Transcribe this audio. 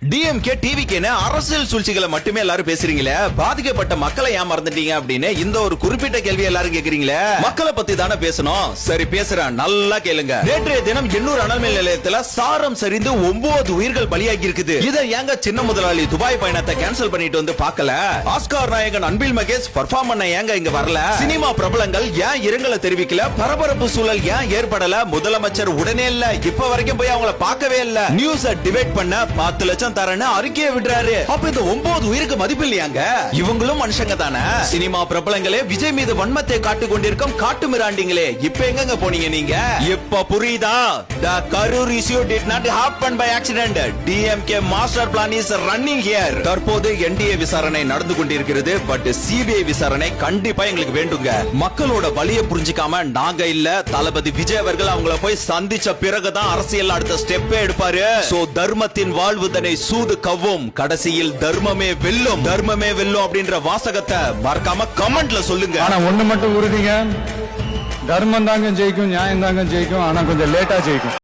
DMK டிவிக்கேன்னு அரசியல் சூழ்ச்சிகளை மட்டுமே எல்லாரும் பேசுறீங்களே, பாதிக்கப்பட்ட மக்களை ஏன் மறந்துட்டீங்க அப்படின்னு இந்த ஒரு குறிப்பிட்ட கேள்வி எல்லாரும் கேக்குறீங்களே. மக்களை பத்தி தானே பேசணும். சரி பேசுறேன், நல்லா கேளுங்க. நேற்றைய தினம் எண்ணூர் அனல் மின் நிலையத்துல சாரம் சரிந்து 9 உயிர்கள் பலியாகி இருக்குது. இதை ஏங்க சின்ன முதலாளி துபாய் பயணத்தை கேன்சல் பண்ணிட்டு வந்து பார்க்கல? ஆஸ்கார் நாயகன் அன்பில் மகேஷ் பர்ஃபார்ம் பண்ண ஏங்க இங்க வரல? சினிமா பிரபலங்கள் ஏன் இரங்கலை தெரிவிக்கல? பரபரப்பு சூழல் ஏன் ஏற்படல? முதலமைச்சர் உடனே இல்ல, இப்ப வரைக்கும் போய் அவங்கள பார்க்கவே இல்ல. நியூஸ டிபேட் பண்ண 10 லட்சம் தரேன்னு அறிக்கையை விடுறாரு. அப்ப இந்த 9 உயிருக்கு மதிப்பு இல்லையாங்க? இவங்களும் மனுஷங்க தானே. சினிமா பிரபலங்களே விஜய் மீது வன்மத்தை காட்டிக் கொண்டிருக்கும் காட்டு மிராண்டிங்களே, இப்ப எங்க போனீங்க நீங்க? இப்ப புரியுதா? The Karur issue did not happen by accident. DMK master plan is running here. தற்போது NDA விசாரணை நடந்து கொண்டிருக்கிறது. பட் CBI விசாரணை கண்டிப்பா எங்களுக்கு வேண்டுங்க. மக்களோட வலியை புரிஞ்சிக்காம நாங்க இல்ல, தளபதி விஜய் அவர்கள் அவங்கள போய் சந்திச்ச பிறகுதான் அரசியல் அடுத்த ஸ்டெப்பே எடுப்பாரு. சோ தர்மத்தின் வாழ்வுதனை சூது கவ்வும், கடைசியில் தர்மமே வெல்லும். தர்மமே வெல்லும் அப்படின்ற வாசகத்தை மறக்காம கமெண்ட்ல சொல்லுங்க. ஆனா ஒண்ணு மட்டும் உறுதிங்க, தர்மம் தாங்க ஜெயிக்கும், நியாயம் தாங்க ஜெயிக்கும். ஆனா கொஞ்சம் லேட்டா ஜெயிக்கும்.